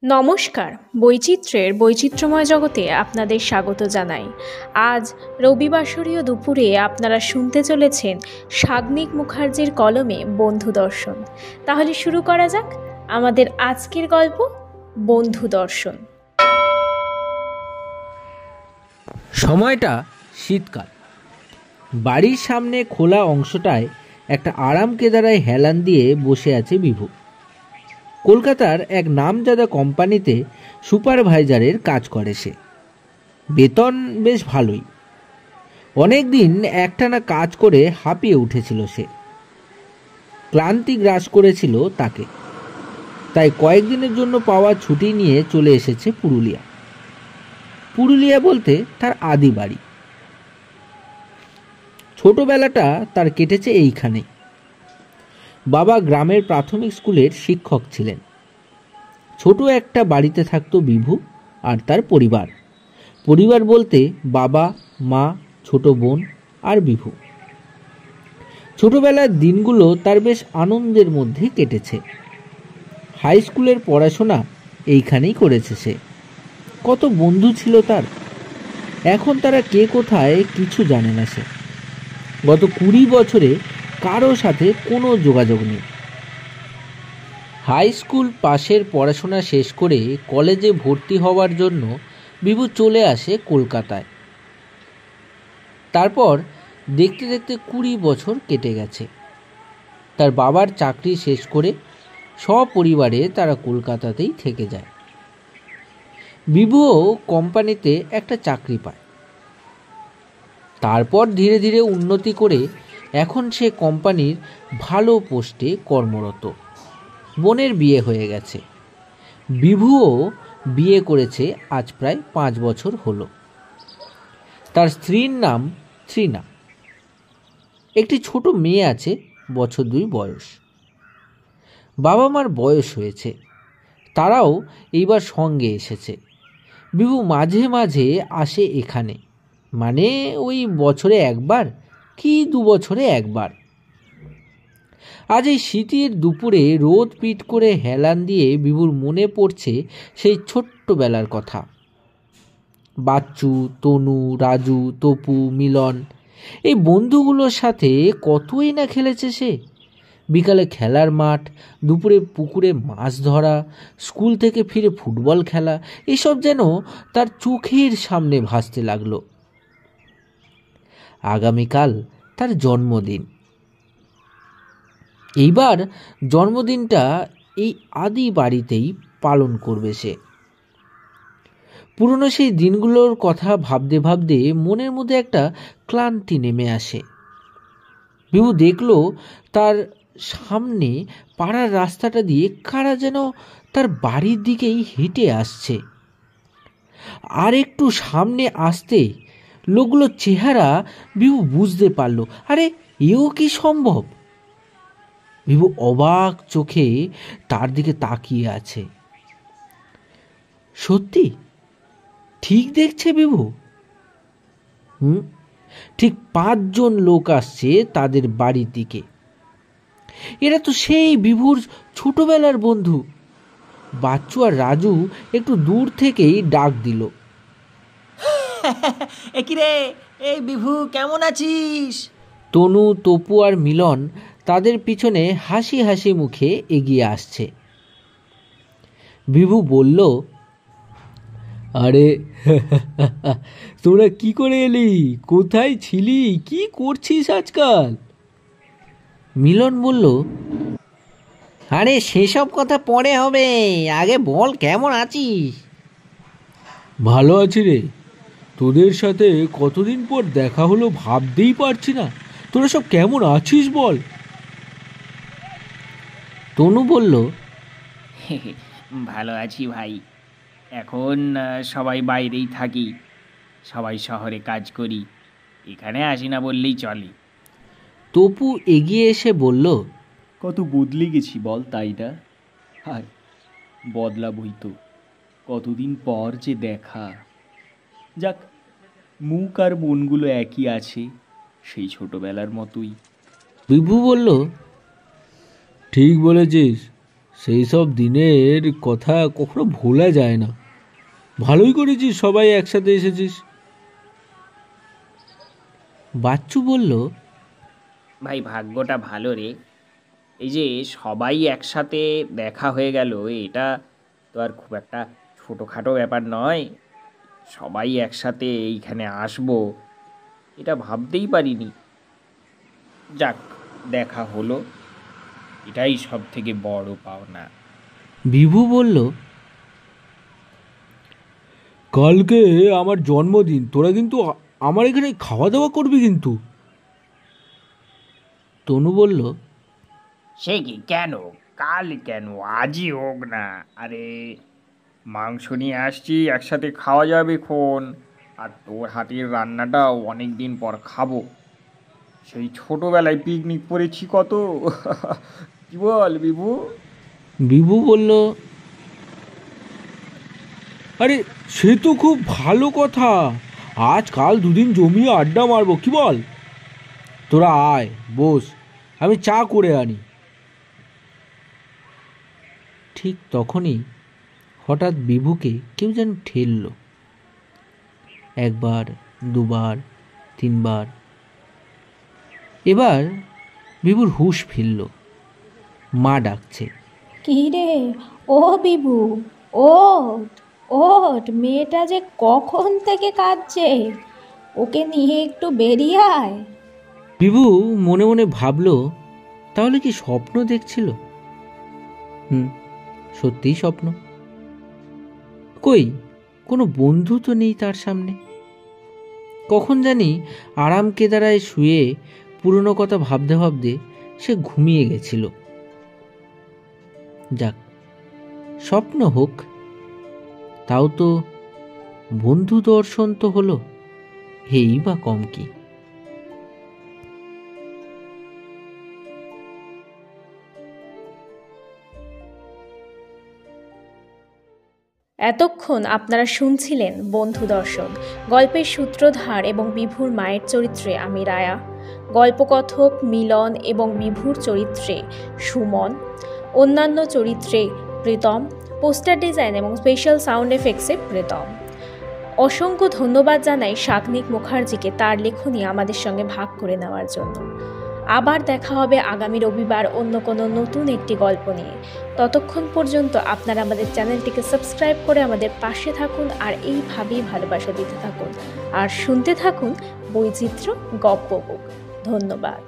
নমস্কার, বৈচিত্র্যের বৈচিত্র্যময় জগতে আপনাদের স্বাগত জানাই। আজ রবিবাসরীয় দুপুরে আপনারা শুনতে চলেছেন সাগ্নিক মুখার্জির কলমে বন্ধু দর্শন। তাহলে শুরু করা যাক আমাদের আজকের গল্প বন্ধু দর্শন। সময়টা শীতকাল। বাড়ির সামনে খোলা অংশটায় একটা আরাম কেদারায় হেলান দিয়ে বসে আছে বিভু। কলকাতার এক নামজাদা কোম্পানিতে সুপারভাইজারের কাজ করে সে। বেতন বেশ ভালোই। অনেক দিন একটানা কাজ করে হাঁপিয়ে উঠেছিল সে। ক্লান্তি গ্রাস করেছিল তাকে, তাই কয়েকদিনের জন্য পাওয়া ছুটি নিয়ে চলে এসেছে পুরুলিয়া। পুরুলিয়া বলতে তার আদি বাড়ি। ছোটবেলাটা তার কেটেছে এইখানেই। বাবা গ্রামের প্রাথমিক স্কুলের শিক্ষক ছিলেন। ছোট একটা বাড়িতে থাকতো বিভু আর তার পরিবার। পরিবার বলতে বাবা, মা, ছোট বোন আর বিভু। ছোটবেলার দিনগুলো তার বেশ আনন্দের মধ্যে কেটেছে। হাই স্কুলের পড়াশোনা এইখানেই করেছে সে। কত বন্ধু ছিল তার। এখন তারা কে কোথায় কিছু জানে না সে। গত 20 বছরে কারো সাথে কোনো যোগাযোগ নেই। হাই স্কুল পাশের পড়াশোনা শেষ করে কলেজে ভর্তি হওয়ার জন্য বিভু চলে আসে কলকাতায়। তারপর দেখতে দেখতে 20 বছর কেটে গেছে। তার বাবার চাকরি শেষ করে সপরিবারে তারা কলকাতাতেই থেকে যায়। বিভুও কোম্পানিতে একটা চাকরি পায়। তারপর ধীরে ধীরে উন্নতি করে এখন সে কোম্পানির ভালো পোস্টে কর্মরত। বোনের বিয়ে হয়ে গেছে। বিভুও বিয়ে করেছে আজ প্রায় 5 বছর হলো। তার স্ত্রীর নাম ত্রিনা। একটি ছোট মেয়ে আছে, বছর 2 বয়স। বাবা মার বয়স হয়েছে, তারাও এইবার সঙ্গে এসেছে। বিভু মাঝে মাঝে আসে এখানে, মানে ওই বছরে একবার কি 2 বছরে একবার। আজ এই শীতের দুপুরে রোদ পিট করে হেলান দিয়ে বিভুর মনে পড়ছে সেই ছোট্টবেলার কথা। বাচ্চু, তনু, রাজু, তপু, মিলন, এই বন্ধুগুলোর সাথে কতই না খেলেছে সে। বিকালে খেলার মাঠ, দুপুরে পুকুরে মাছ ধরা, স্কুল থেকে ফিরে ফুটবল খেলা, এসব যেন তার চোখের সামনে ভাসতে লাগলো। আগামীকাল তার জন্মদিন। এইবার জন্মদিনটা এই আদি বাড়িতেই পালন করবে সে। পুরনো সেই দিনগুলোর কথা ভাবতে ভাবতে মনের মধ্যে একটা ক্লান্তি নেমে আসে। বিভু দেখলো তার সামনে পাড়ার রাস্তাটা দিয়ে কারা যেন তার বাড়ির দিকেই হেঁটে আসছে। আর একটু সামনে আসতে লোকগুলোর চেহারা বিভু বুঝতে পারলো। আরে এও কি সম্ভব? বিভু অবাক চোখে তার দিকে তাকিয়ে আছে। সত্যি ঠিক দেখছে বিভু। ঠিক 5 জন লোক আসছে তাদের বাড়ির দিকে। এরা তো সেই বিভুর ছোটবেলার বন্ধু। বাচ্চু আর রাজু একটু দূর থেকেই ডাক দিল, একিরে, এই বিভু কেমন আছিস? তনু, তপু আর মিলন তাদের পিছনে হাসি হাসি মুখে এগিয়ে আসছে। বিভু বলল, আরে তোরা কি করে এলি? কোথায় ছিলি? কি করছিস আজকাল? মিলন বলল, আরে সেসব কথা পরে হবে, আগে বল কেমন আছিস? ভালো আছি রে। তোদের সাথে কতদিন পর দেখা হলো ভাবতেই পারছি না। তোরা সব কেমন আছিস বল। তনু বলল, ভালো আছি ভাই। এখন সবাই বাইরেই থাকি, সবাই শহরে কাজ করি, এখানে আসি না বললেই চলে। তপু এগিয়ে এসে বলল, কত বদলে গেছি বল তাইটা। হায়, বদলাবই তো, কতদিন পর যে দেখা। যাক, মুখ আর মনগুলো একই আছে, সেই ছোটবেলার মতোই। বিভু বলল, ঠিক বলেছিস, সেই সব দিনের কথা কখনো ভোলা যায় না। ভালোই করেছিস সবাই একসাথে এসেছিস। বাচ্চু বলল, ভাই ভাগ্যটা ভালো রে, এই যে সবাই একসাথে দেখা হয়ে গেল, এটা তো আর খুব একটা ছোটোখাটো ব্যাপার নয়। সবাই একসাথে এইখানে আসবো এটা ভাবতেই পারিনি। যাক, দেখা হলো, এটাই সব থেকে বড় পাওনা। বিভু বলল, কালকে আমার জন্মদিন, তোরা কিন্তু আমার এখানে খাওয়া দাওয়া করবি কিন্তু। তনু বলল, সে কি, কেন? কাল কেন, আজই হোক না। আরে মাংস নিয়ে আসছি, একসাথে খাওয়া যাবে খন। আর তোর হাতের রান্নাটাও অনেক দিন পর খাবো। সেই ছোটবেলায় পিকনিক করেছি কত। কি বল বিভু? বিভু বলল, আরে সে তো খুব ভালো কথা, আজকাল দুদিন জমিয়ে আড্ডা মারবো, কি বল? তোরা আয়, বস, আমি চা করে আনি। ঠিক তখনই হঠাৎ বিভুকে কেউ যেন ঠেলল। একবার, দুবার, তিনবার। এবার বিভুর হুঁশ ফিরল। মা ডাকছে। কি রে ও বিভু, ওঠ ওঠ, মেয়েটা যে কখন থেকে কাঁদছে, ওকে নিয়ে একটু বেরিয়ে আয়। বিভু মনে মনে ভাবল, তাহলে কি স্বপ্ন দেখছিল? সত্যিই স্বপ্ন। কই, কোনো বন্ধু তো নেই তার সামনে। কখন জানি আরাম কেদারায় শুয়ে পুরনো কথা ভাবতে ভাবতে সে ঘুমিয়ে গেছিল। যাক, স্বপ্ন হোক, তাও তো বন্ধু দর্শন তো হলো, এই বা কম কি। এতক্ষণ আপনারা শুনছিলেন বন্ধু দর্শন, গল্পের সূত্রধার এবং বিভুর মায়ের চরিত্রে আমি রায়া, গল্পকথক মিলন এবং বিভুর চরিত্রে সুমন, অন্যান্য চরিত্রে প্রীতম, পোস্টার ডিজাইন এবং স্পেশাল সাউন্ড এফেক্টসে প্রীতম। অসংখ্য ধন্যবাদ জানাই শাগনিক মুখার্জিকে তার লেখনী আমাদের সঙ্গে ভাগ করে নেওয়ার জন্য। আবার দেখা হবে আগামী রবিবার অন্য কোনো নতুন একটি গল্প নিয়ে। ততক্ষণ পর্যন্ত আপনারা আমাদের চ্যানেলটিকে সাবস্ক্রাইব করে আমাদের পাশে থাকুন আর এইভাবেই ভালোবাসা দিতে থাকুন আর শুনতে থাকুন বৈচিত্র্য গপ্প বুক। ধন্যবাদ।